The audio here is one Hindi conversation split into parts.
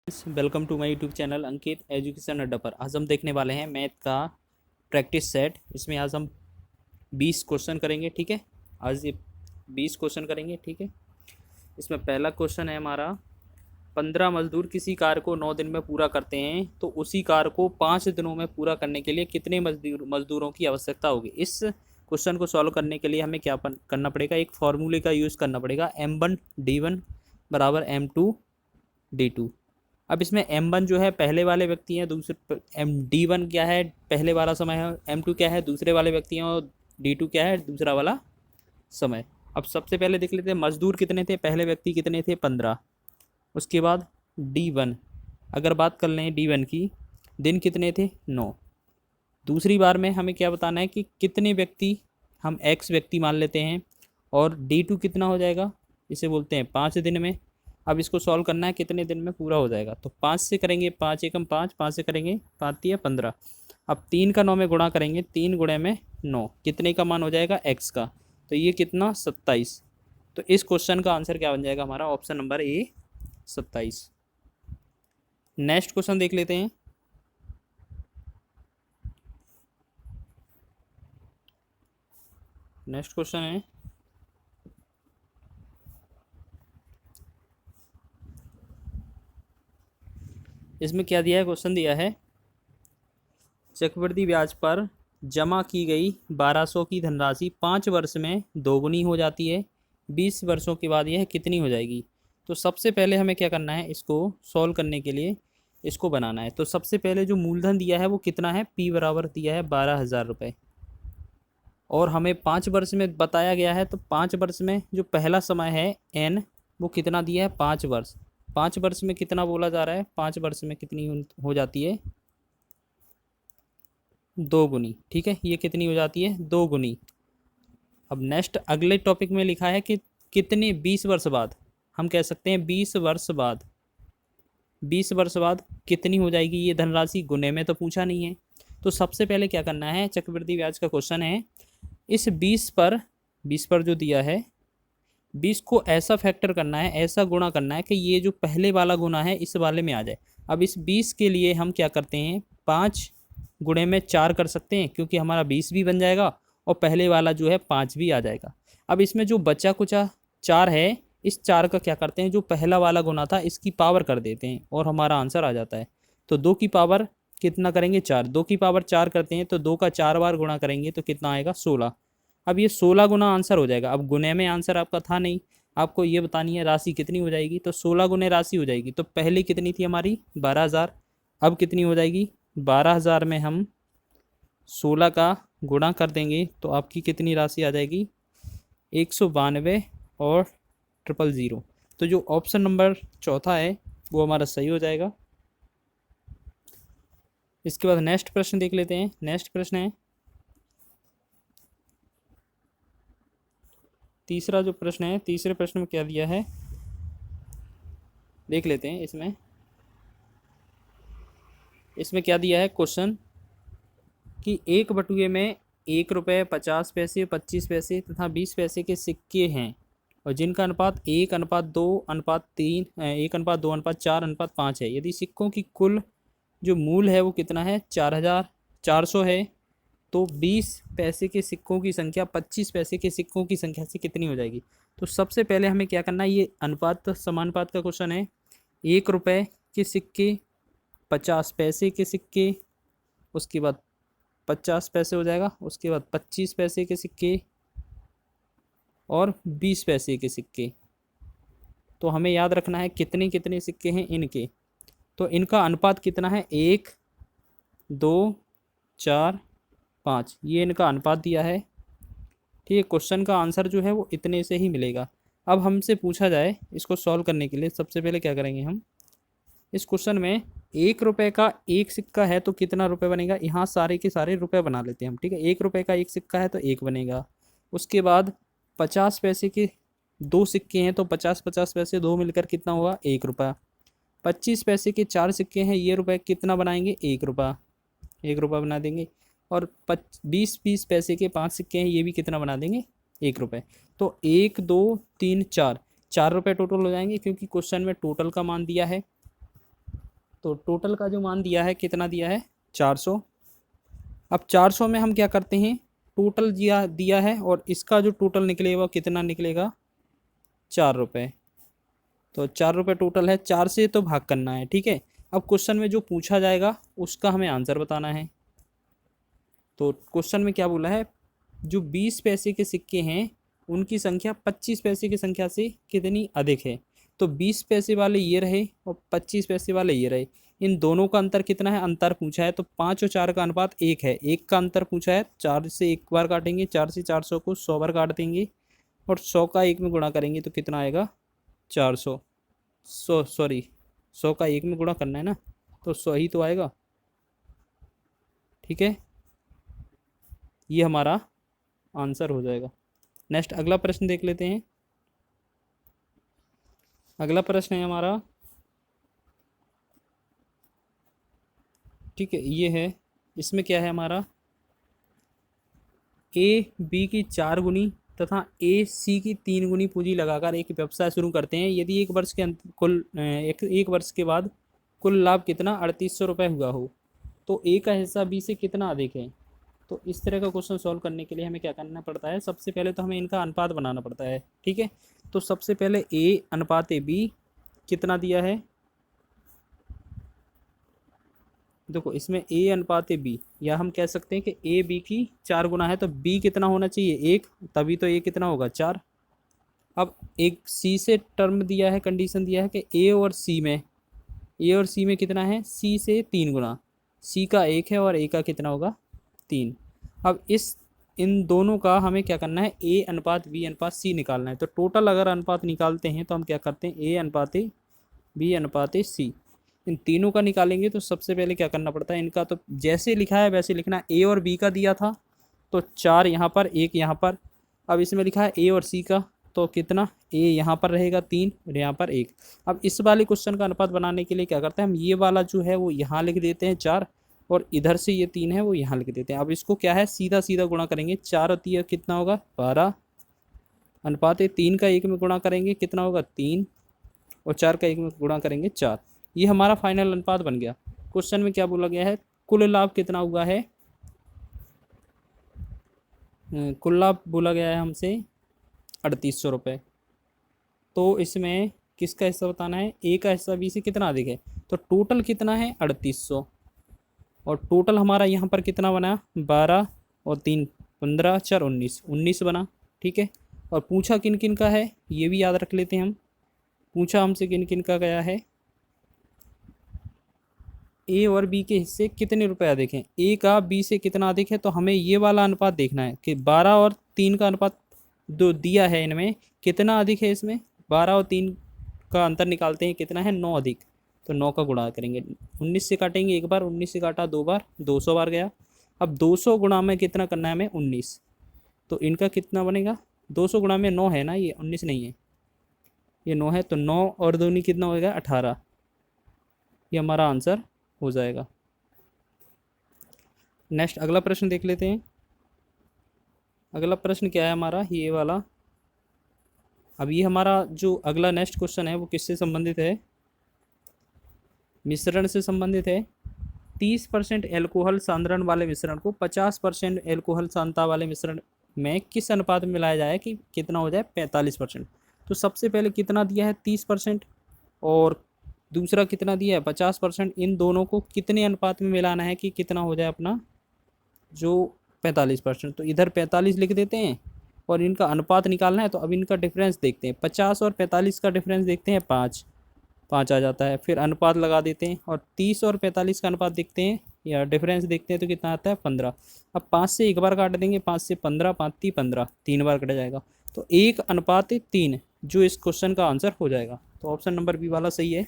Welcome to my YouTube channel Ankit education Adda पर। आज हम देखने वाले हैं मैथ का प्रैक्टिस सेट। इसमें आज हम 20 क्वेश्चन करेंगे। ठीक है, आज ये 20 क्वेश्चन करेंगे। ठीक है, इसमें पहला क्वेश्चन है हमारा, 15 मजदूर किसी कार्य को 9 दिन में पूरा करते हैं तो उसी कार्य को 5 दिनों में पूरा करने के लिए कितने मजदूरों की आवश्यकता होगी। इस क्वेश्चन को सॉल्व करने के लिए हमें क्या करना पड़ेगा, एक फॉर्मूले का यूज़ करना पड़ेगा, M1D1 बराबर M2D2। अब इसमें M1 जो है पहले वाले व्यक्ति हैं, दूसरे D1 क्या है पहले वाला समय है, M2 क्या है दूसरे वाले व्यक्ति हैं, और D2 क्या है दूसरा वाला समय। अब सबसे पहले देख लेते हैं मजदूर कितने थे, पहले व्यक्ति कितने थे 15। उसके बाद D1, अगर बात कर लें D1 की, दिन कितने थे 9। दूसरी बार में हमें क्या बताना है कि कितने व्यक्ति, हम X व्यक्ति मान लेते हैं, और D2 कितना हो जाएगा, इसे बोलते हैं 5 दिन में। अब इसको सॉल्व करना है कितने दिन में पूरा हो जाएगा, तो 5 से करेंगे, 5 एकम 5, 5 से करेंगे 5 तिया 15। अब 3 का 9 में गुणा करेंगे, 3 गुणे में 9, कितने का मान हो जाएगा x का, तो ये कितना 27। तो इस क्वेश्चन का आंसर क्या बन जाएगा हमारा, option number A 27। Next question देख लेते हैं। नेक्स्ट क्वेश्चन है, इसमें क्या दिया है, क्वेश्चन दिया है चक्रवृद्धि ब्याज पर जमा की गई 1200 की धनराशि 5 वर्ष में दोगुनी हो जाती है, 20 वर्षों के बाद यह कितनी हो जाएगी। तो सबसे पहले हमें क्या करना है, इसको सॉल्व करने के लिए इसको बनाना है। तो सबसे पहले जो मूलधन दिया है वो कितना है, P बराबर दिया है 12,000 रुपये, और हमें 5 वर्ष में बताया गया है। तो 5 वर्ष में जो पहला समय है N, वो कितना दिया है 5 वर्ष। 5 वर्ष में कितना बोला जा रहा है, 5 वर्ष में कितनी हो जाती है 2 गुनी। ठीक है, ये कितनी हो जाती है 2 गुनी। अब नेक्स्ट अगले टॉपिक में लिखा है कि कितने 20 वर्ष बाद, हम कह सकते हैं 20 वर्ष बाद, 20 वर्ष बाद कितनी हो जाएगी ये धनराशि, गुने में तो पूछा नहीं है। तो सबसे पहले क्या करना है, चक्रवृद्धि ब्याज का क्वेश्चन है, इस 20 पर जो दिया है 20 को ऐसा फैक्टर करना है, ऐसा गुणा करना है कि ये जो पहले वाला गुना है इस वाले में आ जाए। अब इस 20 के लिए हम क्या करते हैं, 5 गुणे में 4 कर सकते हैं, क्योंकि हमारा 20 भी बन जाएगा और पहले वाला जो है 5 भी आ जाएगा। अब इसमें जो बचा कुचा 4 है, इस 4 का क्या करते हैं, जो पहला वाला गुना था इसकी पावर कर देते हैं और हमारा आंसर आ जाता है। तो 2 की पावर कितना करेंगे 4, 2 की पावर 4 करते हैं, तो 2 का 4 बार गुणा करेंगे तो कितना आएगा 16। अब ये 16 गुना आंसर हो जाएगा। अब गुने में आंसर आपका था नहीं, आपको ये बतानी है राशि कितनी हो जाएगी, तो 16 गुने राशि हो जाएगी। तो पहले कितनी थी हमारी 12,000, अब कितनी हो जाएगी 12,000 में हम 16 का गुणा कर देंगे तो आपकी कितनी राशि आ जाएगी 192 और 000। तो जो ऑप्शन नंबर चौथा है वो हमारा सही हो जाएगा। इसके बाद नेक्स्ट प्रश्न देख लेते हैं। नेक्स्ट प्रश्न है, तीसरा जो प्रश्न है, तीसरे प्रश्न में क्या दिया है देख लेते हैं। इसमें क्या दिया है क्वेश्चन कि एक बटुए में 1 रुपये 50 पैसे 25 पैसे तथा 20 पैसे के सिक्के हैं, और जिनका अनुपात 1:2:3 1:2:4:5 है। यदि सिक्कों की कुल जो मूल है वो कितना है 4,400 है, तो 20 पैसे के सिक्कों की संख्या 25 पैसे के सिक्कों की संख्या से कितनी हो जाएगी। तो सबसे पहले हमें क्या करना है, ये अनुपात समानुपात का क्वेश्चन है। 1 रुपये के सिक्के, 50 पैसे के सिक्के, उसके बाद 50 पैसे हो जाएगा, उसके बाद 25 पैसे के सिक्के और 20 पैसे के सिक्के। तो हमें याद रखना है कितने कितने सिक्के हैं इनके, तो इनका अनुपात कितना है 1, 2, 4, 5, ये इनका अनुपात दिया है। ठीक है, क्वेश्चन का आंसर जो है वो इतने से ही मिलेगा। अब हमसे पूछा जाए इसको सॉल्व करने के लिए, सबसे पहले क्या करेंगे हम, इस क्वेश्चन में 1 रुपये का एक सिक्का है तो कितना रुपये बनेगा, यहाँ सारे के सारे रुपये बना लेते हैं हम। ठीक है, 1 रुपये का एक सिक्का है तो 1 बनेगा। उसके बाद 50 पैसे के 2 सिक्के हैं तो 50-50 पैसे 2 मिलकर कितना हुआ 1 रुपया। 25 पैसे के 4 सिक्के हैं, ये रुपये कितना बनाएंगे 1 रुपया, 1 रुपया बना देंगे। और 20-20 पैसे के 5 सिक्के हैं, ये भी कितना बना देंगे 1 रुपये। तो 1, 2, 3, 4 रुपये टोटल हो जाएंगे, क्योंकि क्वेश्चन में टोटल का मान दिया है। तो टोटल का जो मान दिया है कितना दिया है 400। अब 400 में हम क्या करते हैं, टोटल दिया दिया है और इसका जो टोटल निकलेगा कितना निकलेगा 4 रुपये। तो 4 रुपये टोटल है, 4 से तो भाग करना है, ठीक है। अब क्वेश्चन में जो पूछा जाएगा उसका हमें आंसर बताना है। तो क्वेश्चन में क्या बोला है, जो 20 पैसे के सिक्के हैं उनकी संख्या 25 पैसे की संख्या से कितनी अधिक है। तो 20 पैसे वाले ये रहे और 25 पैसे वाले ये रहे, इन दोनों का अंतर कितना है, अंतर पूछा है तो 5 और 4 का अनुपात 1 है, 1 का अंतर पूछा है, 4 से 1 बार काटेंगे, 4 से 400 को 100 बार काट देंगे और 100 का 1 में गुणा करेंगे तो कितना आएगा 400। 100 का 1 में गुणा करना है ना, तो 100 ही तो आएगा, ठीक है। ये हमारा आंसर हो जाएगा। नेक्स्ट अगला प्रश्न देख लेते हैं। अगला प्रश्न है हमारा, ठीक है, ये है। इसमें क्या है हमारा, ए बी की 4 गुनी तथा ए सी की 3 गुनी पूंजी लगाकर एक व्यवसाय शुरू करते हैं। यदि एक वर्ष के एक वर्ष के बाद कुल लाभ कितना 3800 रुपये हुआ हो तो ए का हिस्सा बी से कितना अधिक है। तो इस तरह का क्वेश्चन सॉल्व करने के लिए हमें क्या करना पड़ता है, सबसे पहले तो हमें इनका अनुपात बनाना पड़ता है, ठीक है। तो सबसे पहले ए अनुपात ए बी कितना दिया है, देखो इसमें ए अनुपात बी, या हम कह सकते हैं कि ए बी की 4 गुना है तो बी कितना होना चाहिए 1, तभी तो ए कितना होगा 4। अब एक सी से टर्म दिया है, कंडीशन दिया है कि ए और सी में कितना है, सी से 3 गुना, सी का 1 है और ए का कितना होगा 3। अब इन दोनों का हमें क्या करना है, ए अनुपात बी अनुपात सी निकालना है। तो टोटल अगर अनुपात निकालते हैं तो हम क्या करते हैं, ए अनुपात बी अनुपात सी, इन तीनों का निकालेंगे। तो सबसे पहले क्या करना पड़ता है, इनका तो जैसे लिखा है वैसे लिखना है। ए और बी का दिया था तो 4 यहाँ पर 1 यहाँ पर, अब इसमें लिखा है ए और सी का तो कितना, ए यहाँ पर रहेगा 3 और यहाँ पर 1। अब इस वाले क्वेश्चन का अनुपात बनाने के लिए क्या करते हैं, हम ये वाला जो है वो यहाँ लिख देते हैं 4 और इधर से ये 3 है वो यहाँ लिख देते हैं। अब इसको क्या है, सीधा सीधा गुणा करेंगे, 4 और 3 कितना होगा 12, अनुपात 3 का 1 में गुणा करेंगे कितना होगा 3 और 4 का 1 में गुणा करेंगे 4। ये हमारा फाइनल अनुपात बन गया। क्वेश्चन में क्या बोला गया है, कुल लाभ कितना हुआ है, कुल लाभ बोला गया है हमसे 3800 रुपये। तो इसमें किसका हिस्सा बताना है, ए का हिस्सा बी से कितना अधिक है। तो टोटल कितना है 3800 और टोटल हमारा यहाँ पर कितना बना 12 और 3 15 4 19 बना, ठीक है। और पूछा किन किन का है ये भी याद रख लेते हैं हम, पूछा हमसे किन किन का गया है, ए और बी के हिस्से कितने रुपए अधिक हैं, ए का बी से कितना अधिक है। तो हमें ये वाला अनुपात देखना है कि 12 और 3 का अनुपात जो दिया है इनमें कितना अधिक है, इसमें 12 और 3 का अंतर निकालते हैं कितना है 9 अधिक, तो 9 का गुणा करेंगे, 19 से काटेंगे एक बार, 19 से काटा 2 बार, 200 बार गया। अब 200 गुणा में कितना करना है हमें 19, तो इनका कितना बनेगा 200 गुणा में 9 है ना, ये 19 नहीं है, ये 9 है, तो 9 और 2 कितना होगा 18, ये हमारा आंसर हो जाएगा। नेक्स्ट अगला प्रश्न देख लेते हैं। अगला प्रश्न क्या है हमारा, ये वाला। अब ये हमारा जो अगला नेक्स्ट क्वेश्चन है वो किससे संबंधित है, मिश्रण से संबंधित है। 30% एल्कोहल सांद्रण वाले मिश्रण को 50% एल्कोहल सांद्रता वाले मिश्रण में किस अनुपात में मिलाया जाए कि कितना हो जाए 45%। तो सबसे पहले कितना दिया है 30% और दूसरा कितना दिया है 50%, इन दोनों को कितने अनुपात में मिलाना है कि कितना हो जाए अपना जो 45%। तो इधर 45 लिख देते हैं और इनका अनुपात निकालना है। तो अब इनका डिफरेंस देखते हैं, 50 और 45 का डिफरेंस देखते हैं 5 आ जाता है, फिर अनुपात लगा देते हैं और 30 और 45 का अनुपात देखते हैं या डिफरेंस देखते हैं तो कितना आता है 15। अब 5 से एक बार काट देंगे, 5 से 15, 5 15 3 बार कटा जाएगा, तो 1:3 जो इस क्वेश्चन का आंसर हो जाएगा। तो ऑप्शन नंबर बी वाला सही है।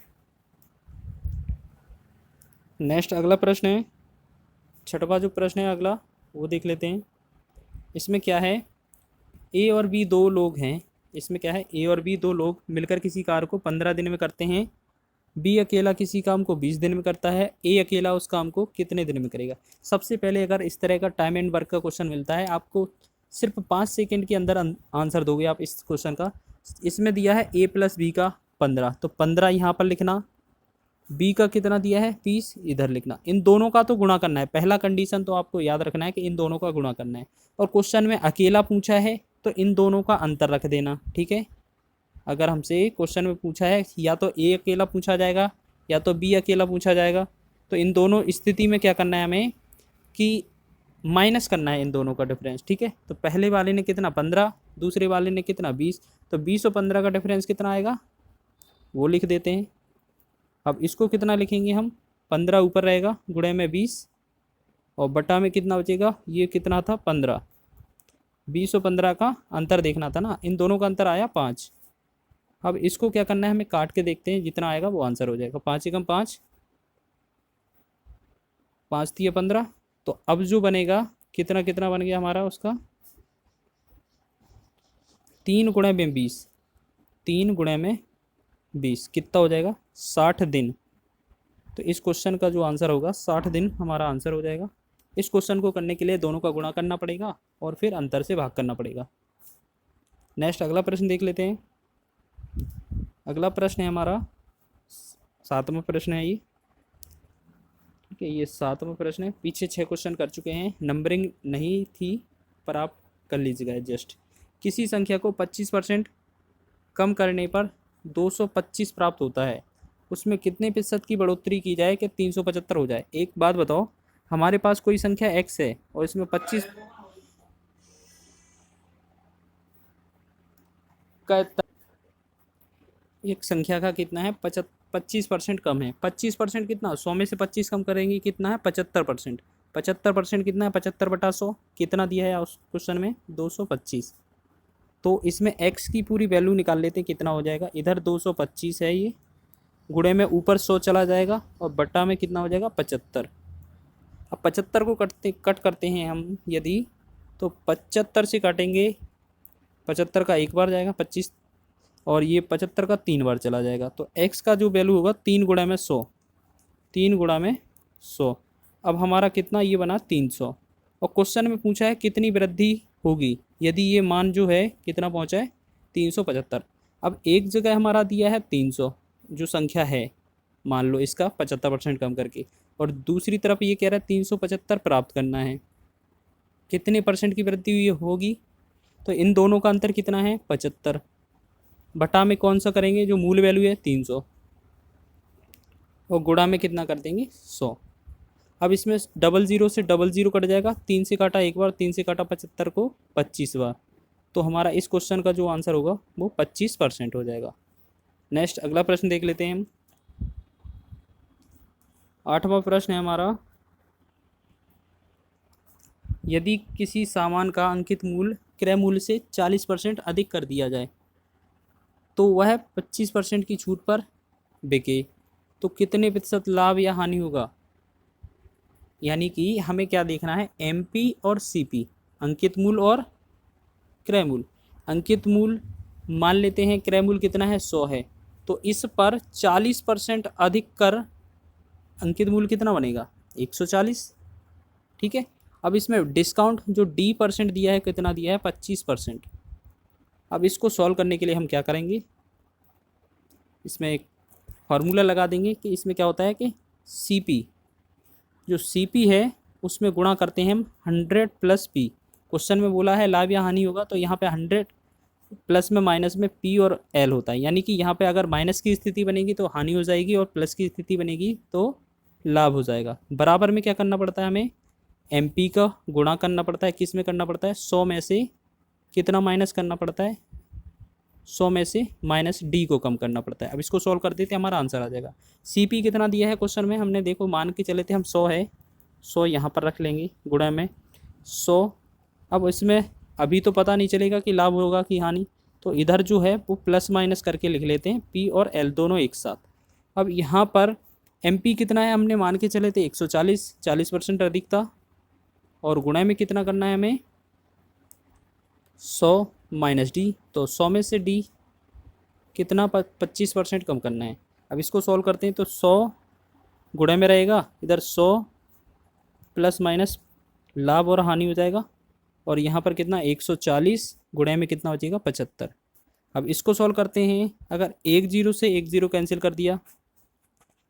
नेक्स्ट अगला प्रश्न है, छठवां जो प्रश्न है अगला वो देख लेते हैं। इसमें क्या है, ए और बी दो लोग हैं, इसमें क्या है ए और बी दो लोग मिलकर किसी कार्य को 15 दिन में करते हैं। बी अकेला किसी काम को 20 दिन में करता है, ए अकेला उस काम को कितने दिन में करेगा। सबसे पहले अगर इस तरह का टाइम एंड वर्क का क्वेश्चन मिलता है, आपको सिर्फ 5 सेकेंड के अंदर आंसर दोगे आप इस क्वेश्चन का। इसमें दिया है a + b का 15, तो 15 यहाँ पर लिखना, बी का कितना दिया है 20, इधर लिखना। इन दोनों का तो गुणा करना है, पहला कंडीशन तो आपको याद रखना है कि इन दोनों का गुणा करना है। और क्वेश्चन में अकेला पूछा है तो इन दोनों का अंतर रख देना, ठीक है। अगर हमसे क्वेश्चन में पूछा है या तो ए अकेला पूछा जाएगा या तो बी अकेला पूछा जाएगा, तो इन दोनों स्थिति में क्या करना है हमें कि माइनस करना है इन दोनों का डिफरेंस, ठीक है। तो पहले वाले ने कितना 15, दूसरे वाले ने कितना 20, तो 20 और 15 का डिफरेंस कितना आएगा वो लिख देते हैं। अब इसको कितना लिखेंगे हम, 15 ऊपर रहेगा गुणे में 20 और बटा में कितना बचेगा, ये कितना था 15। 20 और 15 का अंतर देखना था ना, इन दोनों का अंतर आया 5। अब इसको क्या करना है हमें काट के देखते हैं, जितना आएगा वो आंसर हो जाएगा। 5 एकम 5, 5 दिया 15। तो अब जो बनेगा कितना कितना बन गया हमारा उसका 3 गुणे में 20, 3 गुणे में 20 कितना हो जाएगा 60 दिन। तो इस क्वेश्चन का जो आंसर होगा 60 दिन हमारा आंसर हो जाएगा। इस क्वेश्चन को करने के लिए दोनों का गुणा करना पड़ेगा और फिर अंतर से भाग करना पड़ेगा। नेक्स्ट अगला प्रश्न देख लेते हैं। अगला प्रश्न है हमारा 7वां प्रश्न है ये, ठीक है। ये 7वां प्रश्न है। पीछे 6 क्वेश्चन कर चुके हैं, नंबरिंग नहीं थी पर आप कर लीजिएगा एडजस्ट। किसी संख्या को 25% कम करने पर 225 प्राप्त होता है, उसमें कितने प्रतिशत की बढ़ोतरी की जाए कि 375 हो जाए। एक बात बताओ, हमारे पास कोई संख्या x है और इसमें 25 का एक संख्या का कितना है 25% कम है। 25% कितना, 100 में से 25 कम करेंगे कितना है 75%। 75% कितना है 75 बटा 100, कितना दिया है उस क्वेश्चन में 225। तो इसमें x की पूरी वैल्यू निकाल लेते हैं, कितना हो जाएगा। इधर 225 है, ये गुणे में ऊपर 100 चला जाएगा और बटा में कितना हो जाएगा 75। अब 75 को कट करते हैं हम यदि, तो 75 से काटेंगे, 75 का एक बार जाएगा 25 और ये 75 का 3 बार चला जाएगा। तो x का जो वैल्यू होगा 3 गुणा में 100, 3 गुणा में 100। अब हमारा कितना ये बना 300। और क्वेश्चन में पूछा है कितनी वृद्धि होगी यदि ये मान जो है कितना पहुंचा है 375। अब एक जगह हमारा दिया है 300 जो संख्या है, मान लो इसका 75% कम करके, और दूसरी तरफ ये कह रहा है 375 प्राप्त करना है, कितने परसेंट की वृद्धि हुई होगी। तो इन दोनों का अंतर कितना है 75, बटा में कौन सा करेंगे जो मूल वैल्यू है 300 और गुणा में कितना कर देंगे 100। अब इसमें 00 से 00 कट जाएगा, 3 से काटा एक बार, 3 से काटा 75 को 25 बार। तो हमारा इस क्वेश्चन का जो आंसर होगा वो 25% हो जाएगा। नेक्स्ट अगला प्रश्न देख लेते हैं हम। 8वां प्रश्न है हमारा, यदि किसी सामान का अंकित मूल्य क्रय मूल्य से 40% अधिक कर दिया जाए तो वह 25% की छूट पर बिके तो कितने प्रतिशत लाभ या हानि होगा। यानी कि हमें क्या देखना है, MP और CP, अंकित मूल्य और क्रय मूल्य। अंकित मूल्य मान लेते हैं क्रय मूल्य कितना है 100 है, तो इस पर 40% अधिक कर अंकित मूल्य कितना बनेगा 140, ठीक है। अब इसमें डिस्काउंट जो D% दिया है कितना दिया है 25%। अब इसको सॉल्व करने के लिए हम क्या करेंगे, इसमें एक फार्मूला लगा देंगे कि इसमें क्या होता है कि CP, जो CP है उसमें गुणा करते हैं हम 100 + P। क्वेश्चन में बोला है लाभ या हानि होगा, तो यहाँ पे 100 प्लस में माइनस में P और L होता है। यानी कि यहाँ पे अगर माइनस की स्थिति बनेगी तो हानि हो जाएगी और प्लस की स्थिति बनेगी तो लाभ हो जाएगा। बराबर में क्या करना पड़ता है हमें, MP का गुणा करना पड़ता है, किस में करना पड़ता है 100 में से कितना माइनस करना पड़ता है, 100 में से -D को कम करना पड़ता है। अब इसको सॉल्व कर देते हैं, हमारा आंसर आ जाएगा। CP कितना दिया है क्वेश्चन में, हमने देखो मान के चले थे हम 100 है, 100 यहाँ पर रख लेंगे गुणा में 100। अब इसमें अभी तो पता नहीं चलेगा कि लाभ होगा कि हानि, तो इधर जो है वो प्लस माइनस करके लिख लेते हैं, P और L दोनों एक साथ। अब यहाँ पर MP कितना है, हमने मान के चले थे 140, 40% अधिक था, और गुणा में कितना करना है हमें 100 -D, तो 100 में से D कितना 25% कम करना है। अब इसको सॉल्व करते हैं तो 100 गुणा में रहेगा, इधर 100 प्लस माइनस लाभ और हानि हो जाएगा, और यहाँ पर कितना 140 गुणा में कितना बचेगा 75। अब इसको सॉल्व करते हैं, अगर 10 से 10 कैंसिल कर दिया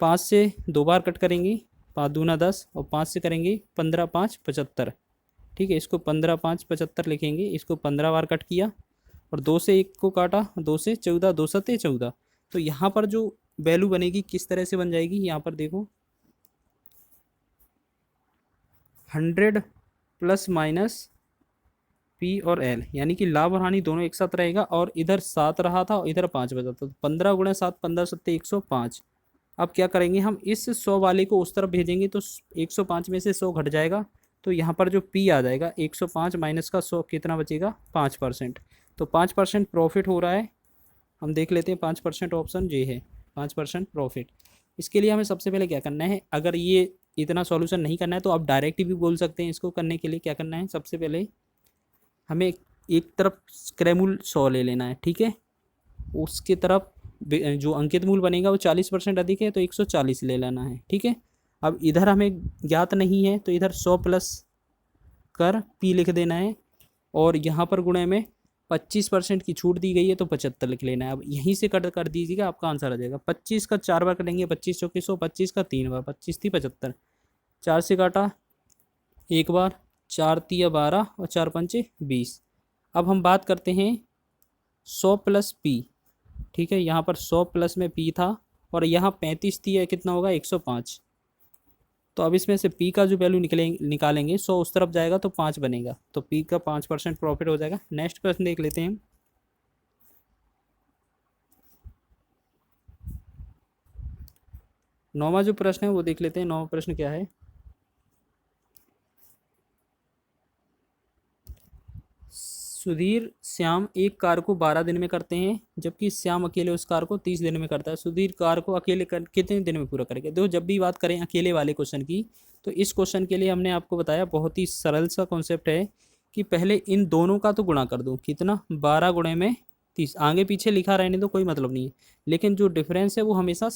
5 से 2 बार कट करेंगे, 5 दूना 10 और 5 से करेंगे 15 5 75। ठीक है, इसको 15 5 75 लिखेंगे। इसको 15 बार कट किया और 2 से 1 को काटा, 2 से 14, 2 सत्ते 14। तो यहाँ पर जो वैल्यू बनेगी किस तरह से बन जाएगी, यहाँ पर देखो 100 प्लस माइनस पी और एल, यानी कि लाभ और हानि दोनों एक साथ रहेगा। और इधर 7 रहा था और इधर 5 बचा था, तो 15 गुणा 7, 15 सत्ते 105। अब क्या करेंगे, हम इस 100 वाले को उस तरफ भेजेंगे तो 105 में से 100 घट जाएगा, तो यहाँ पर जो पी आ जाएगा 105 माइनस का 100 कितना बचेगा, 5%। तो 5% प्रॉफिट हो रहा है। हम देख लेते हैं 5% ऑप्शन जे है, 5% प्रॉफिट। इसके लिए हमें सबसे पहले क्या करना है, अगर ये इतना सॉल्यूशन नहीं करना है तो आप डायरेक्ट भी बोल सकते हैं। इसको करने के लिए क्या करना है, सबसे पहले हमें एक तरफ स्क्रैमूल 100 ले लेना है। ठीक है, उसके तरफ जो अंकित मूल बनेगा वो 40% अधिक है तो 140 ले लेना है। ठीक है, अब इधर हमें ज्ञात नहीं है तो इधर 100 प्लस कर पी लिख देना है, और यहाँ पर गुणे में 25% की छूट दी गई है तो 75 लिख लेना है। अब यहीं से कट कर दीजिएगा, आपका आंसर आ जाएगा। 25 का 4 बार कटेंगे, 25 चौके 100, 25 का 3 बार, 25 थी 75, 4 से काटा 1 बार, 4 तिया 12 और 4 पंचे 20। अब हम बात करते हैं 100 प्लस पी। ठीक है, यहाँ पर 100 प्लस में पी था और यहाँ 35 तिया कितना होगा, 105। तो अब इसमें से पी का जो वैल्यू निकालेंगे 100 उस तरफ जाएगा तो 5 बनेगा, तो पी का 5% प्रॉफिट हो जाएगा। नेक्स्ट प्रश्न देख लेते हैं। नौवां जो प्रश्न है वो देख लेते हैं। नौवां प्रश्न क्या है, सुधीर श्याम एक कार को 12 दिन में करते हैं जबकि श्याम अकेले उस कार को 30 दिन में करता है। सुधीर कार को अकेले कितने दिन में पूरा करेगा। देखो, जब भी बात करें अकेले वाले क्वेश्चन की तो इस क्वेश्चन के लिए हमने आपको बताया बहुत ही सरल सा कॉन्सेप्ट है कि पहले इन दोनों का तो गुणा कर दो, कितना, 12 गुणे में 30। आगे पीछे लिखा रहने दो, कोई मतलब नहीं है, लेकिन जो डिफरेंस है वो हमेशा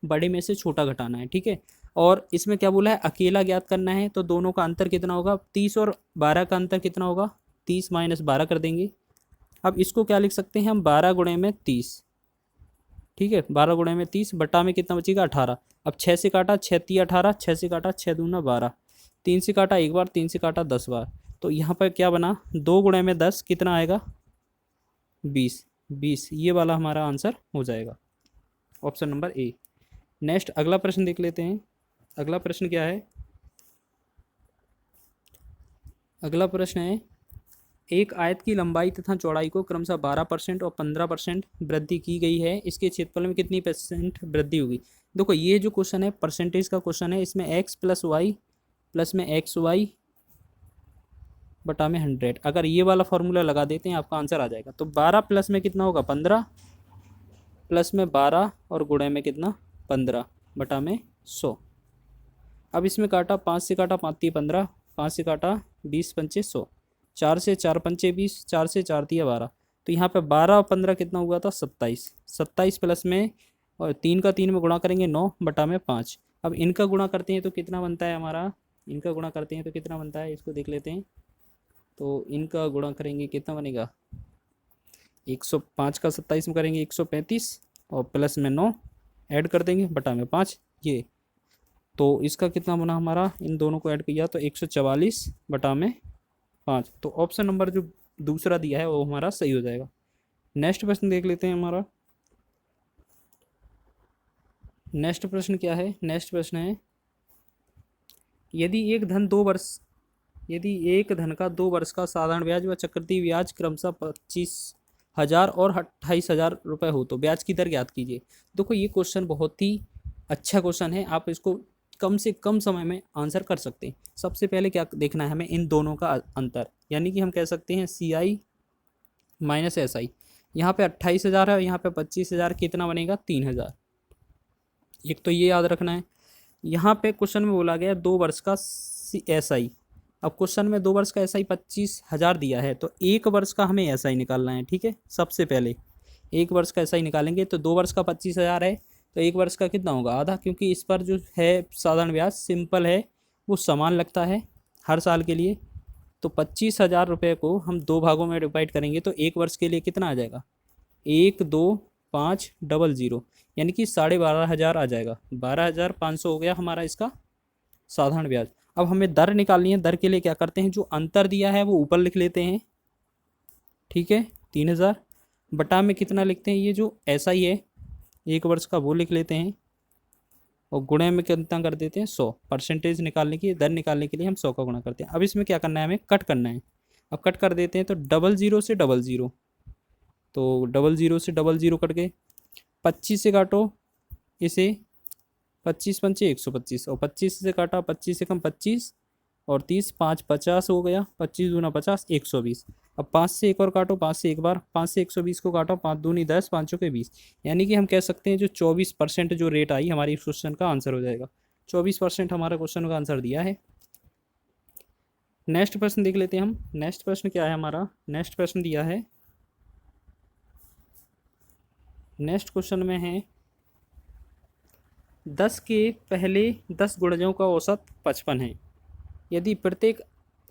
बड़े में से छोटा घटाना है। ठीक है, और इसमें क्या बोला है, अकेला ज्ञात करना है, तो दोनों का अंतर कितना होगा, 30 और 12 का अंतर कितना होगा, 30 माइनस 12 कर देंगे। अब इसको क्या लिख सकते हैं हम, 12 गुणे में 30। ठीक है, 12 गुणे में 30 बटा में कितना बचेगा, 18। अब 6 से काटा, 6 तिया 18, 6 से काटा 6 दूना 12, 3 से काटा 1 बार, 3 से काटा 10 बार। तो यहाँ पर क्या बना, 2 गुणे में 10 कितना आएगा, 20। 20 ये वाला हमारा आंसर हो जाएगा, ऑप्शन नंबर ए। नेक्स्ट अगला प्रश्न देख लेते हैं। अगला प्रश्न क्या है, अगला प्रश्न है, एक आयत की लंबाई तथा चौड़ाई को क्रमशः 12% और 15% वृद्धि की गई है, इसके क्षेत्रफल में कितनी % वृद्धि होगी। देखो, ये जो क्वेश्चन है परसेंटेज का क्वेश्चन है, इसमें x प्लस वाई प्लस में एक्स वाई बटा में 100, अगर ये वाला फॉर्मूला लगा देते हैं आपका आंसर आ जाएगा। तो 12 प्लस में कितना होगा, 15 प्लस में 12 और गुणे में कितना, 15 बटा में 100। अब इसमें काटा, 5 से काटा 5 तिया 15, 5 से काटा 20 पंचे 100, 4 से 4 पंचे 20, 4 से 4 तिया 12। तो यहाँ पे 12 और 15 कितना हुआ था, 27। 27 प्लस में और 3 का 3 में गुणा करेंगे 9 बटा में 5। अब इनका गुणा करते हैं तो कितना बनता है हमारा, इनका गुणा करते हैं तो कितना बनता है, इसको देख लेते हैं। तो इनका गुणा करेंगे कितना बनेगा, 105 का 27 में करेंगे 135 और प्लस में 9 ऐड कर देंगे बटा में 5 ये। तो इसका कितना बना हमारा, इन दोनों को ऐड किया तो 144 बटा में 5। तो ऑप्शन नंबर जो दूसरा दिया है वो हमारा सही हो जाएगा। नेक्स्ट प्रश्न देख लेते हैं हमारा। नेक्स्ट प्रश्न क्या है, नेक्स्ट प्रश्न है, यदि एक धन का 2 वर्ष का साधारण ब्याज व चक्रवृद्धि ब्याज क्रमशः 25,000 और 28,000 रुपये हो तो ब्याज की दर ज्ञात कीजिए। देखो, ये क्वेश्चन बहुत ही अच्छा क्वेश्चन है, आप इसको कम से कम समय में आंसर कर सकते हैं। सबसे पहले क्या देखना है हमें, इन दोनों का अंतर, यानी कि हम कह सकते हैं CI माइनस SI। यहाँ पे 28,000 है और यहाँ पे 25,000, कितना बनेगा, 3,000। एक तो ये याद रखना है। यहाँ पे क्वेश्चन में बोला गया 2 वर्ष का SI। अब क्वेश्चन में 2 वर्ष का SI 25,000 दिया है, तो 1 वर्ष का हमें SI निकालना है। ठीक है, सबसे पहले 1 वर्ष का SI निकालेंगे तो 2 वर्ष का 25,000 है तो 1 वर्ष का कितना होगा, आधा, क्योंकि इस पर जो है साधारण ब्याज सिंपल है, वो समान लगता है हर साल के लिए। तो 25,000 रुपये को हम 2 भागों में डिवाइड करेंगे तो 1 वर्ष के लिए कितना आ जाएगा, 1 2 500, यानी कि 12,500 आ जाएगा। 12,500 हो गया हमारा इसका साधारण ब्याज। अब हमें दर निकालनी है। दर के लिए क्या करते हैं, जो अंतर दिया है वो ऊपर लिख लेते हैं, ठीक है। 3,000 बटा में कितना लिखते हैं, ये जो ऐसा ही है 1 वर्ष का वो लिख लेते हैं, और गुणे में कितना कर देते हैं 100। परसेंटेज निकालने की, दर निकालने के लिए हम 100 का गुणा करते हैं। अब इसमें क्या करना है, हमें कट करना है। अब कट कर देते हैं तो 00 से 00, तो 00 से 00 कट गए। 25 से काटो इसे, 25 पंचे 125, और 25 से काटा 25 से कम 25, और 30 5 50 हो गया। 25 दूना 50, 120। अब 5 से एक और काटो, 5 से एक बार, 5 से 120 को काटो, 5 दूनी 10, 5 चौके 20, यानी कि हम कह सकते हैं जो 24% जो रेट आई हमारी इस क्वेश्चन का आंसर हो जाएगा। 24% हमारा क्वेश्चन का आंसर दिया है। नेक्स्ट प्रश्न देख लेते हैं हम। नेक्स्ट प्रश्न क्या है हमारा, नेक्स्ट प्रश्न दिया है, नेक्स्ट क्वेश्चन में है 10 के पहले 10 गुणजों का औसत 55 है। यदि प्रत्येक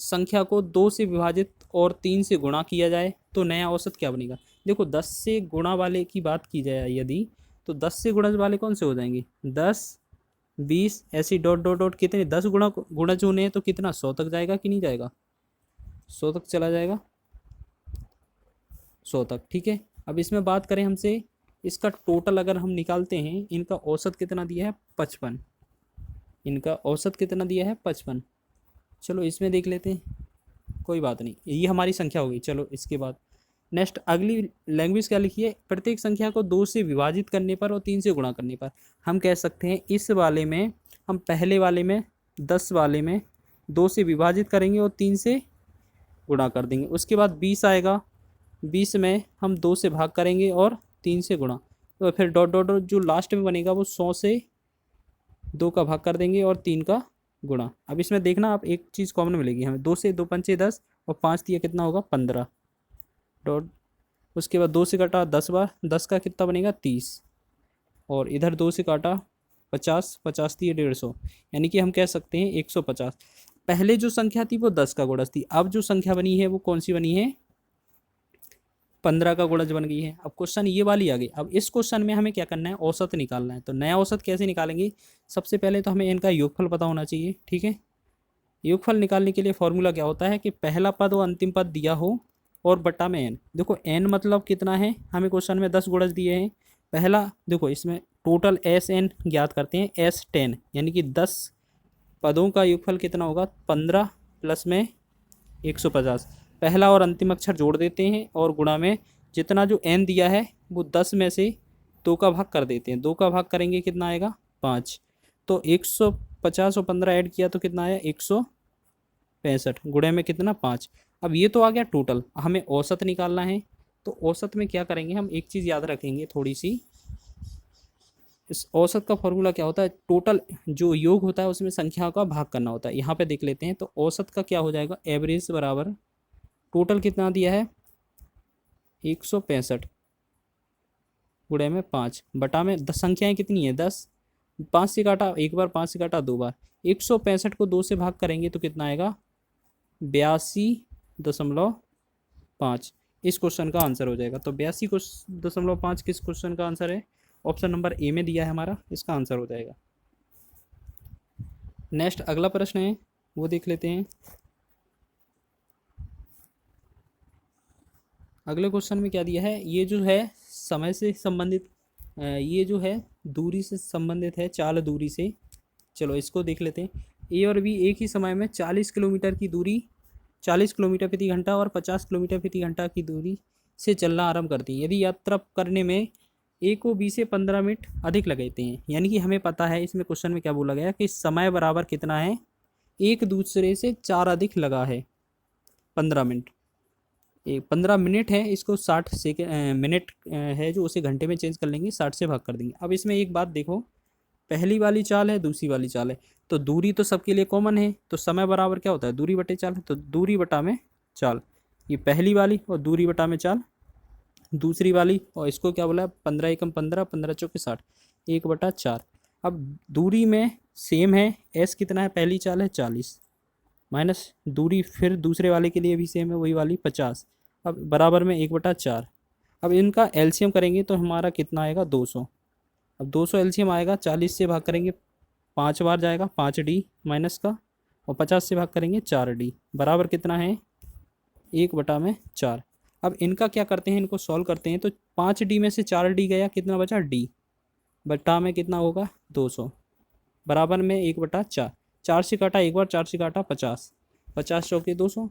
संख्या को 2 से विभाजित और 3 से गुणा किया जाए तो नया औसत क्या बनेगा। देखो 10 से गुणा वाले की बात की जाए यदि, तो 10 से गुणज वाले कौन से हो जाएंगे, 10 20 ऐसी डॉट डॉट डॉट कितने 10 गुणज होने हैं, तो कितना 100 तक जाएगा कि नहीं जाएगा, 100 तक चला जाएगा, 100 तक, ठीक है। अब इसमें बात करें हमसे, इसका टोटल अगर हम निकालते हैं, इनका औसत कितना दिया है 55, इनका औसत कितना दिया है 55। चलो इसमें देख लेते हैं, कोई बात नहीं, ये हमारी संख्या हो गई। चलो इसके बाद नेक्स्ट अगली लैंग्वेज क्या लिखी है, प्रत्येक संख्या को 2 से विभाजित करने पर और 3 से गुणा करने पर। हम कह सकते हैं इस वाले में हम पहले वाले में 10 वाले में 2 से विभाजित करेंगे और 3 से गुणा कर देंगे। उसके बाद 20 आएगा, 20 में हम 2 से भाग करेंगे और 3 से गुणा, तो फिर डॉट डॉट डॉट जो लास्ट में बनेगा वो 100 से 2 का भाग कर देंगे और 3 का गुणा। अब इसमें देखना आप एक चीज़ कॉमन मिलेगी हमें, 2 से 2 पंचे 10 और 5 दिया कितना होगा 15 डॉट। उसके बाद 2 से काटा 10 बार, 10 का कितना बनेगा 30, और इधर 2 से काटा 50, 50 दिए 150, यानी कि हम कह सकते हैं 150। पहले जो संख्या थी वो 10 का गुणज थी, अब जो संख्या बनी है वो कौन सी बनी है, 15 का गुणज बन गई है। अब क्वेश्चन ये वाली आ गई। अब इस क्वेश्चन में हमें क्या करना है, औसत निकालना है। तो नया औसत कैसे निकालेंगे, सबसे पहले तो हमें इनका योगफल पता होना चाहिए, ठीक है। योगफल निकालने के लिए फॉर्मूला क्या होता है कि पहला पद और अंतिम पद दिया हो और बटा में n। देखो n मतलब कितना है, हमें क्वेश्चन में 10 गुणज दिए हैं। पहला देखो इसमें टोटल SN ज्ञात करते हैं, S10 यानी कि 10 पदों का योगफल कितना होगा 15 प्लस में 150। पहला और अंतिम अक्षर जोड़ देते हैं और गुणा में जितना जो n दिया है वो 10 में से 2 का भाग कर देते हैं। 2 का भाग करेंगे कितना आएगा 5, तो 150 और 15 ऐड किया तो कितना आया 165, गुणे में कितना 5। अब ये तो आ गया टोटल, हमें औसत निकालना है। तो औसत में क्या करेंगे, हम एक चीज़ याद रखेंगे थोड़ी सी, इस औसत का फॉर्मूला क्या होता है, टोटल जो योग होता है उसमें संख्या का भाग करना होता है। यहाँ पे देख लेते हैं, तो औसत का क्या हो जाएगा, एवरेज बराबर टोटल कितना दिया है 165 गुणे में 5 बटा में 10, संख्याएं कितनी है 10, 5 से काटा एक बार, 5 से काटा 2 बार, 165 को 2 से भाग करेंगे तो कितना आएगा 82.5। इस क्वेश्चन का आंसर हो जाएगा। तो 82.5 किस क्वेश्चन का आंसर है, ऑप्शन नंबर ए में दिया है हमारा, इसका आंसर हो जाएगा। नेक्स्ट अगला प्रश्न है वो देख लेते हैं। अगले क्वेश्चन में क्या दिया है, ये जो है समय से संबंधित, ये जो है दूरी से संबंधित है, चाल दूरी से। चलो इसको देख लेते हैं। ए और बी एक ही समय में 40 किलोमीटर की दूरी, 40 किलोमीटर प्रति घंटा और 50 किलोमीटर प्रति घंटा की दूरी से चलना आरंभ करती हैं। यदि यात्रा करने में ए को बी से 15 मिनट अधिक लगते हैं, यानी कि हमें पता है इसमें क्वेश्चन में क्या बोला गया कि समय बराबर कितना है, एक दूसरे से 4 अधिक लगा है 15 मिनट। 15 मिनट है, इसको 60 मिनट है जो उसे घंटे में चेंज कर लेंगे, 60 से भाग कर देंगे। अब इसमें एक बात देखो, पहली वाली चाल है, दूसरी वाली चाल है, तो दूरी तो सबके लिए कॉमन है, तो समय बराबर क्या होता है दूरी बटे चाल, तो दूरी बटा में चाल, ये पहली वाली और दूरी बटा में चाल दूसरी वाली, और इसको क्या बोला 15 एकम 15, 15 चौके 60, 1/4। अब दूरी में सेम है, एस कितना है, पहली चाल है 40 माइनस दूरी फिर दूसरे वाले के लिए भी सेम है वही वाली 50, अब बराबर में 1/4। अब इनका एलसीएम करेंगे तो हमारा कितना आएगा 200। अब 200 एलसीएम आएगा, 40 से भाग करेंगे 5 बार जाएगा 5D माइनस का, और 50 से भाग करेंगे 4D, बराबर कितना है 1/4। अब इनका क्या करते हैं, इनको सॉल्व करते हैं तो 5D में से 4D गया, कितना बचा D, बटा में कितना होगा 200, बराबर में 1/4। 4 से काटा एक बार, 4 से काटा 50, 50 चौके 200।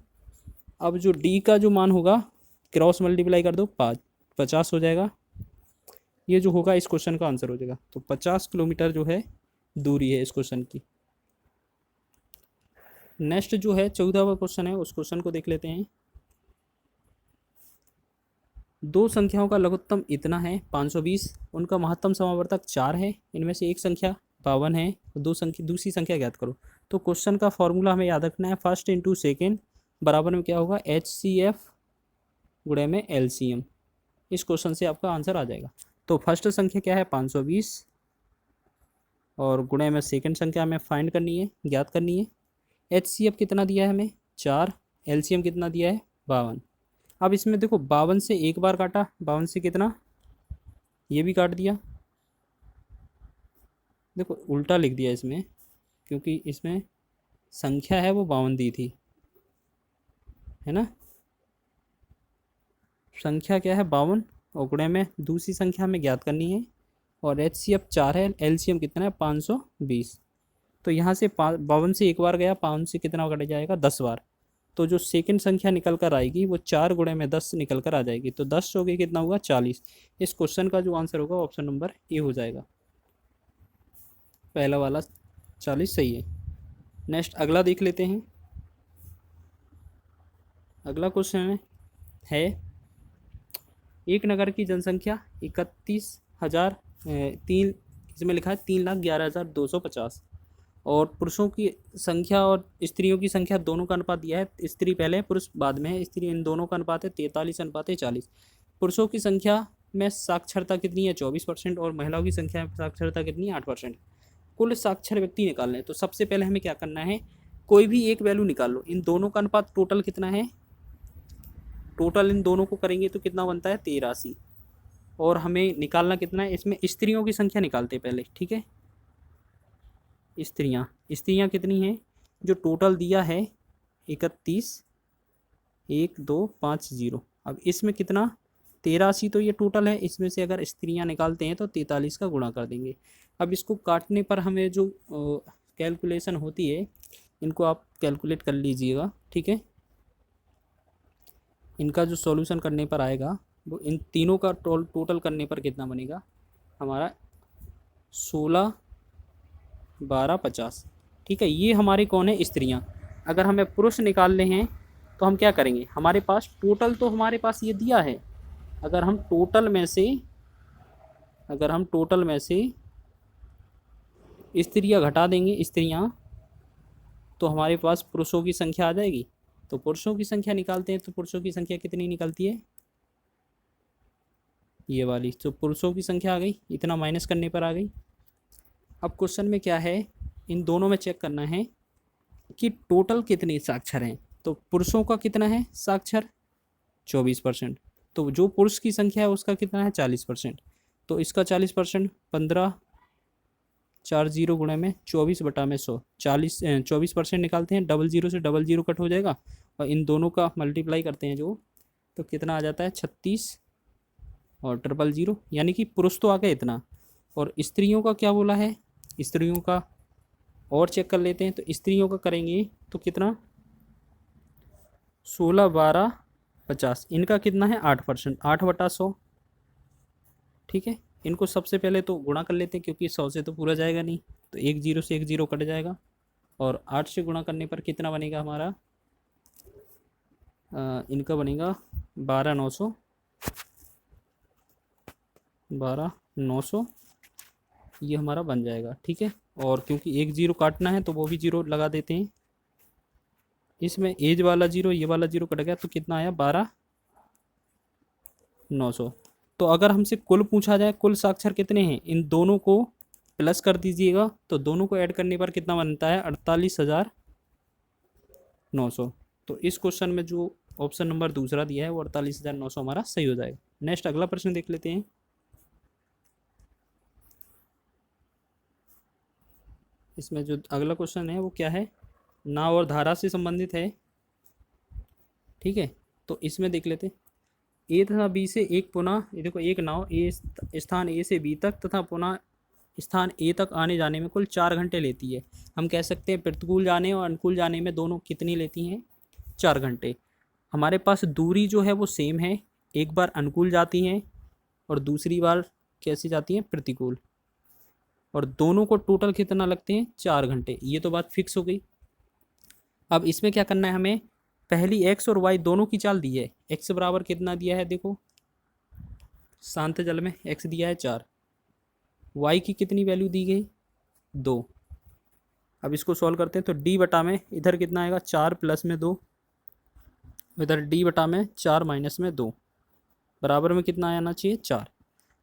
अब जो D का जो मान होगा क्रॉस मल्टीप्लाई कर दो 50 हो जाएगा। ये जो होगा इस क्वेश्चन का आंसर हो जाएगा। तो 50 किलोमीटर जो है दूरी है इस क्वेश्चन की। नेक्स्ट जो है 14वां क्वेश्चन है, उस क्वेश्चन को देख लेते हैं। दो संख्याओं का लघुत्तम इतना है 520, उनका महत्तम समावर्तक 4 है, इनमें से एक संख्या 52 है, दूसरी संख्या ज्ञात करो। तो क्वेश्चन का फॉर्मूला हमें याद रखना है, फर्स्ट इंटू सेकेंड बराबर में क्या होगा HCF गुणे में LCM। इस क्वेश्चन से आपका आंसर आ जाएगा। तो फर्स्ट संख्या क्या है 520, और गुणे में सेकेंड संख्या हमें फाइंड करनी है, ज्ञात करनी है। HCF कितना दिया है हमें 4, LCM कितना दिया है 52। अब इसमें देखो 52 से एक बार काटा, 52 से कितना, ये भी काट दिया। देखो उल्टा लिख दिया इसमें, क्योंकि इसमें संख्या है वो 52 दी थी, है ना। संख्या क्या है 52, और गुणे में दूसरी संख्या हमें ज्ञात करनी है, और HCF 4 है, LCM कितना है 520। तो यहाँ से 52 से एक बार गया, 5 से कितना कट जाएगा 10 बार। तो जो सेकंड संख्या निकल कर आएगी वो 4 गुणे में 10 निकल कर आ जाएगी। तो 10 चौके कितना होगा 40। इस क्वेश्चन का जो आंसर होगा ऑप्शन नंबर ए हो जाएगा, पहला वाला 40 सही है। नेक्स्ट अगला देख लेते हैं। अगला क्वेश्चन है एक नगर की जनसंख्या 31,003, इसमें लिखा है 3,11,250, और पुरुषों की संख्या और स्त्रियों की संख्या दोनों का अनुपात दिया है। स्त्री पहले है, पुरुष बाद में है। स्त्री इन दोनों का अनुपात है 43:40। पुरुषों की संख्या में साक्षरता कितनी है 24%, और महिलाओं की संख्या में साक्षरता कितनी है 8%। कुल साक्षर व्यक्ति निकालने हैं। तो सबसे पहले हमें क्या करना है, कोई भी एक वैल्यू निकाल लो। इन दोनों का अनुपात टोटल कितना है, टोटल इन दोनों को करेंगे तो कितना बनता है 83, और हमें निकालना कितना है, इसमें स्त्रियों की संख्या निकालते पहले, ठीक है। स्त्रियाँ कितनी हैं, जो टोटल दिया है 31,1,2,5,0। अब इसमें कितना 83, तो ये टोटल है, इसमें से अगर स्त्रियाँ निकालते हैं तो 43 का गुणा कर देंगे। अब इसको काटने पर हमें जो कैलकुलेशन होती है, इनको आप कैलकुलेट कर लीजिएगा, ठीक है। इनका जो सॉल्यूशन करने पर आएगा वो इन तीनों का टोटल करने पर कितना बनेगा हमारा 16, 12, 50, ठीक है। ये हमारे कौन है स्त्रियाँ। अगर हमें पुरुष निकालने हैं तो हम क्या करेंगे, हमारे पास टोटल तो हमारे पास ये दिया है। अगर हम टोटल में से स्त्रियाँ घटा देंगे स्त्रियाँ, तो हमारे पास पुरुषों की संख्या आ जाएगी। तो पुरुषों की संख्या निकालते हैं, तो पुरुषों की संख्या कितनी निकलती है, ये वाली। तो पुरुषों की संख्या आ गई, इतना माइनस करने पर आ गई। अब क्वेश्चन में क्या है, इन दोनों में चेक करना है कि टोटल कितने साक्षर हैं। तो पुरुषों का कितना है साक्षर 24%, तो जो पुरुष की संख्या है उसका कितना है 40%। तो इसका 40% 15, 40 गुणे में 24/100, 24% निकालते हैं। 00 से 00 कट हो जाएगा, और इन दोनों का मल्टीप्लाई करते हैं जो, तो कितना आ जाता है 36 और 000, यानी कि पुरुष तो आ गए इतना। और स्त्रियों का क्या बोला है, स्त्रियों का और चेक कर लेते हैं। तो स्त्रियों का करेंगे तो कितना 16, 12, 50, इनका कितना है 8%, 8/100, ठीक है। इनको सबसे पहले तो गुणा कर लेते हैं, क्योंकि 100 से तो पूरा जाएगा नहीं, तो 10 से 10 कट जाएगा, और 8 से गुणा करने पर कितना बनेगा हमारा, इनका बनेगा 12,900, 12,900, ये हमारा बन जाएगा, ठीक है। और क्योंकि 1 0 काटना है तो वो भी 0 लगा देते हैं। इसमें एज वाला 0, ये वाला 0 कट गया, तो कितना आया 12,900। तो अगर हमसे कुल पूछा जाए, कुल साक्षर कितने हैं, इन दोनों को प्लस कर दीजिएगा, तो दोनों को ऐड करने पर कितना बनता है 48,900। तो इस क्वेश्चन में जो ऑप्शन नंबर दूसरा दिया है वो 48,900 हमारा सही हो जाएगा। नेक्स्ट अगला प्रश्न देख लेते हैं। इसमें जो अगला क्वेश्चन है वो क्या है, नाव और धारा से संबंधित है। ठीक है, तो इसमें देख लेते हैं। ए तथा बी से एक पुनः, ये देखो एक नाव ए स्थान ए से बी तक तथा पुनः स्थान ए तक आने जाने में कुल 4 घंटे लेती है। हम कह सकते हैं प्रतिकूल जाने और अनुकूल जाने में दोनों कितनी लेती हैं, 4 घंटे। हमारे पास दूरी जो है वो सेम है, एक बार अनुकूल जाती हैं और दूसरी बार कैसी जाती हैं, प्रतिकूल, और दोनों को टोटल कितना लगते हैं, 4 घंटे। ये तो बात फिक्स हो गई। अब इसमें क्या करना है हमें, पहली एक्स और वाई दोनों की चाल दी है। एक्स बराबर कितना दिया है, देखो शांत जल में एक्स दिया है 4, वाई की कितनी वैल्यू दी गई, 2। अब इसको सॉल्व करते हैं तो डी बटा में इधर कितना आएगा, 4 प्लस में 2, इधर डी बटा में 4 माइनस में 2, बराबर में कितना आना चाहिए, 4।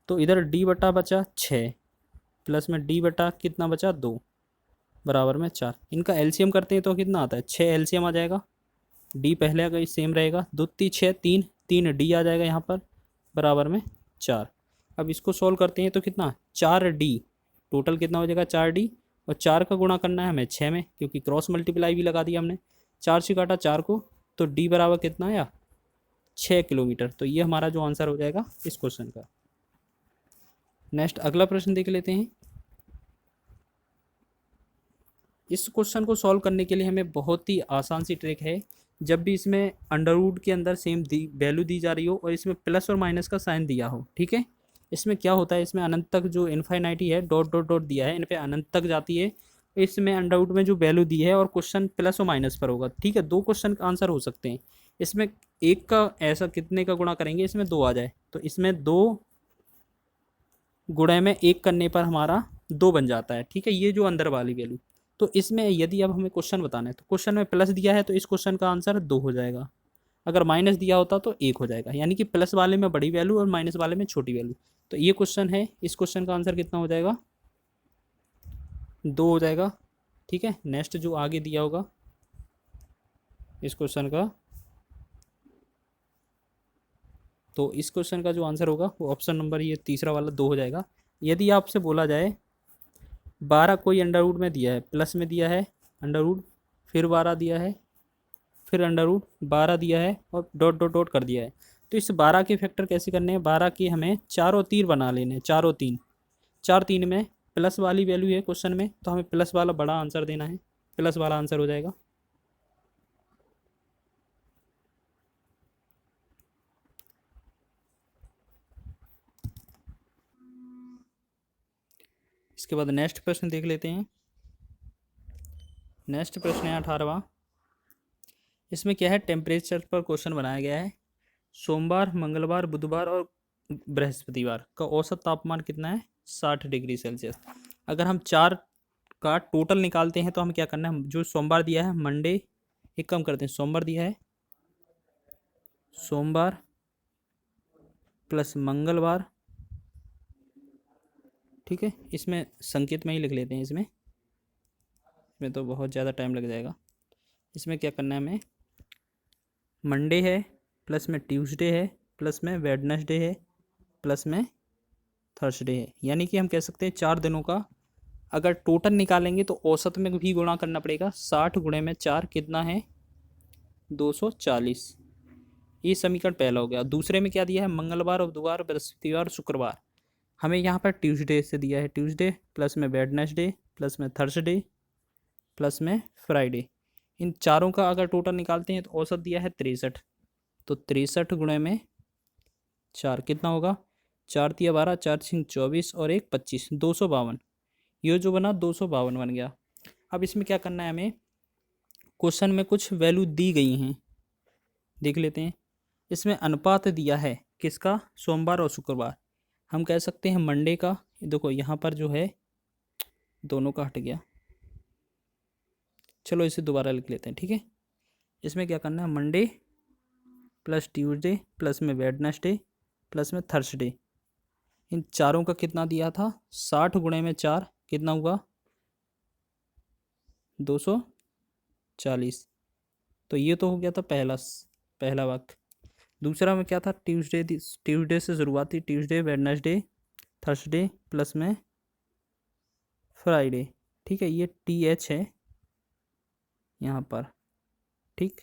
तो इधर डी बटा बचा 6 प्लस में डी बटा कितना बचा, 2, बराबर में 4। इनका एलसीएम करते हैं तो कितना आता है, 6 एलसीएम आ जाएगा। डी पहले का सेम रहेगा, 2 3 6 3, 3 डी आ जाएगा यहाँ पर, बराबर में 4। अब इसको सॉल्व करते हैं तो कितना, 4 डी, टोटल कितना हो जाएगा, 4 डी, और 4 का गुणा करना है हमें 6 में, क्योंकि क्रॉस मल्टीप्लाई भी लगा दिया हमने। 4 से काटा 4 को, तो डी बराबर कितना आया, 6 किलोमीटर। तो ये हमारा जो आंसर हो जाएगा इस क्वेश्चन का। नेक्स्ट अगला प्रश्न देख लेते हैं। इस क्वेश्चन को सॉल्व करने के लिए हमें बहुत ही आसान सी ट्रिक है। जब भी इसमें अंडर रूट के अंदर सेम वैल्यू दी जा रही हो और इसमें प्लस और माइनस का साइन दिया हो, ठीक है, इसमें क्या होता है, इसमें अनंत तक जो इन्फाइनाइटी है, डॉट डॉट डॉट दिया है, इन पे अनंत तक जाती है। इसमें अंडर रूट में जो वैल्यू दी है और क्वेश्चन प्लस और माइनस पर होगा, ठीक है, 2 क्वेश्चन का आंसर हो सकते हैं। इसमें एक का ऐसा कितने का गुणा करेंगे, इसमें 2 आ जाए, तो इसमें 2 गुणे में 1 करने पर हमारा 2 बन जाता है। ठीक है, ये जो अंदर वाली वैल्यू। तो इसमें यदि अब हमें क्वेश्चन बताना है तो क्वेश्चन में प्लस दिया है तो इस क्वेश्चन का आंसर 2 हो जाएगा। अगर माइनस दिया होता तो 1 हो जाएगा, यानी कि प्लस वाले में बड़ी वैल्यू और माइनस वाले में छोटी वैल्यू। तो ये क्वेश्चन है, इस क्वेश्चन का आंसर कितना हो जाएगा, 2 हो जाएगा। ठीक है, नेक्स्ट जो आगे दिया होगा इस क्वेश्चन का, तो इस क्वेश्चन का जो आंसर होगा वो ऑप्शन नंबर ये तीसरा वाला 2 हो जाएगा। यदि आपसे बोला जाए 12 कोई अंडर रूट में दिया है, प्लस में दिया है अंडर रूट, फिर 12 दिया है, फिर अंडर रूट 12 दिया है और डॉट डॉट डॉट कर दिया है, तो इस 12 के फैक्टर कैसे करने हैं, 12 की हमें 4 और 3 बना लेने हैं, 4 और 3, 4 3 में प्लस वाली वैल्यू है क्वेश्चन में, तो हमें प्लस वाला बड़ा आंसर देना है, प्लस वाला आंसर हो जाएगा। इसके बाद नेक्स्ट प्रश्न देख लेते हैं। नेक्स्ट प्रश्न है 18वां। इसमें क्या है, टेम्परेचर पर क्वेश्चन बनाया गया है। सोमवार, मंगलवार, बुधवार और बृहस्पतिवार का औसत तापमान कितना है, 60 डिग्री सेल्सियस। अगर हम 4 का टोटल निकालते हैं तो हमें क्या करना है, जो सोमवार दिया है, मंडे, एक कम करते हैं, सोमवार दिया है, सोमवार प्लस मंगलवार, ठीक है, इसमें संकेत में ही लिख लेते हैं, इसमें तो बहुत ज़्यादा टाइम लग जाएगा। इसमें क्या करना है हमें, मंडे है प्लस में ट्यूसडे है प्लस में वेडनेसडे है प्लस में थर्सडे है, यानी कि हम कह सकते हैं 4 दिनों का अगर टोटल निकालेंगे तो औसत में भी गुणा करना पड़ेगा। 60 गुणे में 4 कितना है, 240। ये समीकरण पहला हो गया। दूसरे में क्या दिया है, मंगलवार और बुधवार, बृहस्पतिवार, शुक्रवार। हमें यहाँ पर ट्यूसडे से दिया है, ट्यूसडे प्लस में वेडनेसडे प्लस में थर्सडे प्लस में फ्राइडे। इन चारों का अगर टोटल निकालते हैं तो औसत दिया है 63, तो 63 गुणे में 4 कितना होगा, 4 तिया 12, 4 6 24 और 1 25, 252। ये जो बना 252 बन गया। अब इसमें क्या करना है हमें, क्वेश्चन में कुछ वैल्यू दी गई हैं, देख लेते हैं। इसमें अनुपात दिया है किसका, सोमवार और शुक्रवार। हम कह सकते हैं मंडे का, देखो यहाँ पर जो है दोनों का हट गया, चलो इसे दोबारा लिख लेते हैं, ठीक है। इसमें क्या करना है, मंडे प्लस ट्यूसडे प्लस में वेडनेसडे प्लस में थर्सडे, इन चारों का कितना दिया था, 60 गुणे में 4 कितना हुआ, 240। तो ये तो हो गया था पहला वाक्य। दूसरा में क्या था, ट्यूसडे से शुरुआत थी, ट्यूसडे वेडनेसडे थर्सडे प्लस में फ्राइडे, ठीक है, ये TH है यहाँ पर, ठीक,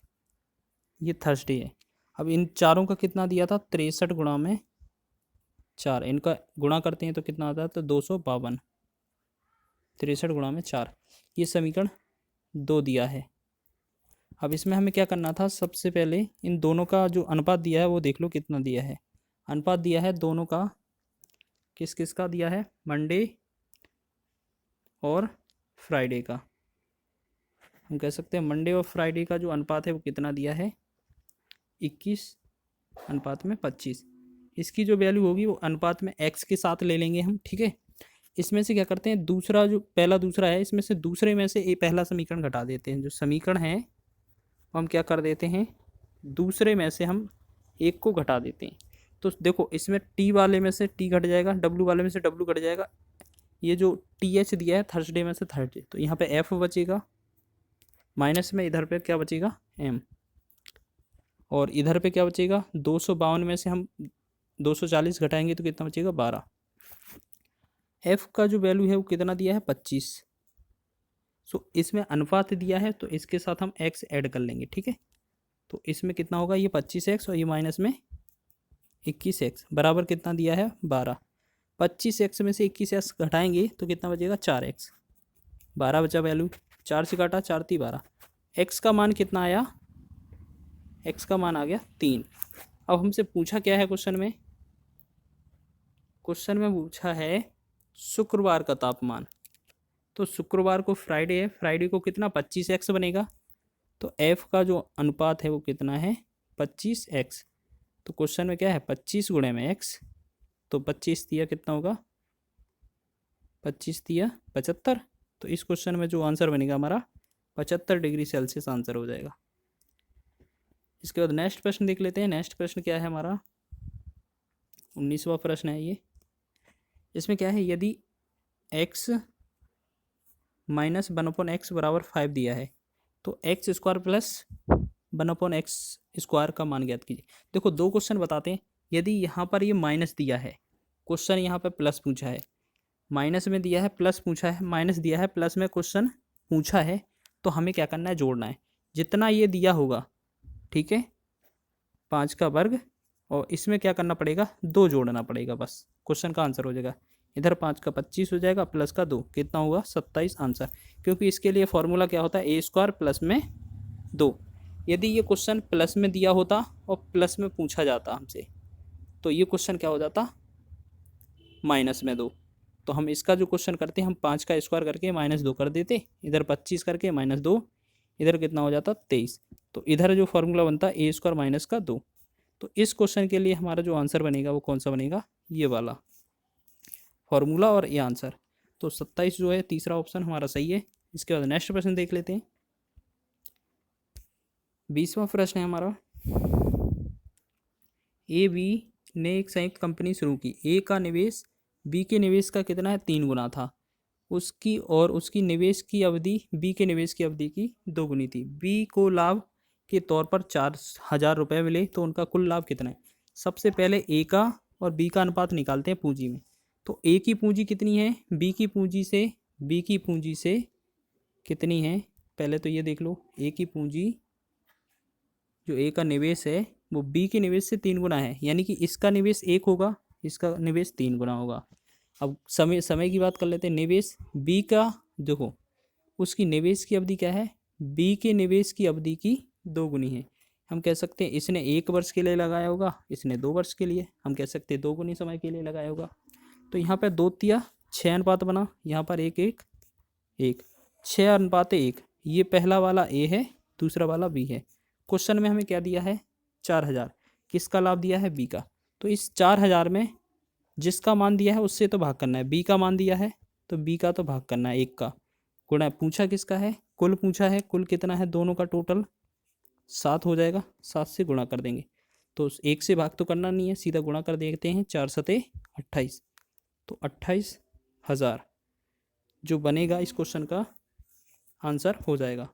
ये थर्सडे है। अब इन चारों का कितना दिया था, 63 गुणा में 4, इनका गुणा करते हैं तो कितना आता है, तो 252, 63 गुणा में 4, ये समीकरण 2 दिया है। अब इसमें हमें क्या करना था, सबसे पहले इन दोनों का जो अनुपात दिया है वो देख लो कितना दिया है। अनुपात दिया है दोनों का, किस किस का दिया है, मंडे और फ्राइडे का। हम कह सकते हैं मंडे और फ्राइडे का जो अनुपात है वो कितना दिया है, 21:25। इसकी जो वैल्यू होगी वो अनुपात में x के साथ ले लेंगे हम, ठीक है। इसमें से क्या करते हैं, दूसरा जो पहला दूसरा है, इसमें से दूसरे में से एक पहला समीकरण घटा देते हैं। जो समीकरण है वो हम क्या कर देते हैं, दूसरे में से हम एक को घटा देते हैं। तो देखो इसमें t वाले में से t घट जाएगा, w वाले में से w घट जाएगा। ये जो TH दिया है थर्सडे में से थर्सडे, तो यहाँ पे f बचेगा, माइनस में इधर पे क्या बचेगा, m, और इधर पे क्या बचेगा, 252 में से हम 240 घटाएंगे तो कितना बचेगा, 12। f का जो वैल्यू है वो कितना दिया है, 25। सो इसमें अनुपात दिया है तो इसके साथ हम x ऐड कर लेंगे, ठीक है। तो इसमें कितना होगा, ये 25x और ये माइनस में 21x बराबर कितना दिया है, 12। 25x में से 21x घटाएंगे तो कितना बचेगा, 4x, 12 बचा वैल्यू, 4 से काटा, 4 × 12, x का मान कितना आया, x का मान आ गया 3। अब हमसे पूछा क्या है क्वेश्चन में, क्वेश्चन में पूछा है शुक्रवार का तापमान। तो शुक्रवार को फ्राइडे है, फ्राइडे को कितना, 25x बनेगा। तो f का जो अनुपात है वो कितना है, 25x। तो क्वेश्चन में क्या है, 25 गुणे में x, तो 25 दिया कितना होगा, 25 दिया 75। तो इस क्वेश्चन में जो आंसर बनेगा हमारा 75 डिग्री सेल्सियस आंसर हो जाएगा। इसके बाद नेक्स्ट प्रश्न देख लेते हैं। नेक्स्ट प्रश्न क्या है हमारा, 19वां प्रश्न है ये। इसमें क्या है, यदि x माइनस 1/x बराबर 5 दिया है तो x² प्लस 1/x² का मान ज्ञात कीजिए। देखो दो क्वेश्चन बताते हैं। यदि यहाँ पर ये माइनस दिया है, क्वेश्चन यहाँ पर प्लस पूछा है, माइनस में दिया है प्लस पूछा है, माइनस दिया है प्लस में क्वेश्चन पूछा है, तो हमें क्या करना है, जोड़ना है। जितना ये दिया होगा, ठीक है, 5 का वर्ग, और इसमें क्या करना पड़ेगा, 2 जोड़ना पड़ेगा, बस क्वेश्चन का आंसर हो जाएगा। इधर 5 का 25 हो जाएगा, प्लस का 2 कितना होगा, 27 आंसर। क्योंकि इसके लिए फॉर्मूला क्या होता है, a² प्लस में 2। यदि ये क्वेश्चन प्लस में दिया होता और प्लस में पूछा जाता हमसे, तो ये क्वेश्चन क्या हो जाता, माइनस में 2। तो हम इसका जो क्वेश्चन करते हैं, हम 5 का स्क्वायर करके -2 कर देते, इधर 25 करके -2, इधर कितना हो जाता, 23। तो इधर जो फॉर्मूला बनता है a² माइनस का 2। तो इस क्वेश्चन के लिए हमारा जो आंसर बनेगा वो कौन सा बनेगा, ये वाला फॉर्मूला और ये आंसर। तो 27 जो है तीसरा ऑप्शन हमारा सही है। इसके बाद नेक्स्ट प्रश्न देख लेते हैं। 20वां प्रश्न है हमारा, ए बी ने एक संयुक्त कंपनी शुरू की। ए का निवेश बी के निवेश का कितना है, 3 गुना था। उसकी निवेश की अवधि बी के निवेश की अवधि की 2 गुनी थी। बी को लाभ के तौर पर 4,000 रुपये मिले, तो उनका कुल लाभ कितना है। सबसे पहले ए का और बी का अनुपात निकालते हैं पूंजी में। तो ए की पूंजी कितनी है, बी की पूंजी से कितनी है, पहले तो ये देख लो। ए की पूंजी, जो ए का निवेश है वो बी के निवेश से 3 गुना है, यानी कि इसका निवेश 1 होगा, इसका निवेश 3 गुना होगा। अब समय की बात कर लेते हैं। निवेश बी का, देखो उसकी निवेश की अवधि क्या है, बी के निवेश की अवधि की 2 गुनी है। हम कह सकते हैं इसने 1 वर्ष के लिए लगाया होगा, इसने 2 वर्ष के लिए, हम कह सकते हैं 2 गुनी समय के लिए लगाया होगा। तो यहाँ पर 2 × 6 अनुपात बना, यहाँ पर 1 6:1। ये पहला वाला ए है, दूसरा वाला बी है। क्वेश्चन में हमें क्या दिया है, 4,000। किसका लाभ दिया है, बी का। तो इस 4,000 में जिसका मान दिया है उससे तो भाग करना है। बी का मान दिया है तो बी का तो भाग करना है, 1 का गुणा। पूछा किसका है, कुल पूछा है। कुल कितना है, दोनों का टोटल 7 हो जाएगा, 7 से गुणा कर देंगे। तो 1 से भाग तो करना नहीं है, सीधा गुणा कर देते हैं। 4 × 7 = 28। तो 28,000 जो बनेगा इस क्वेश्चन का आंसर हो जाएगा।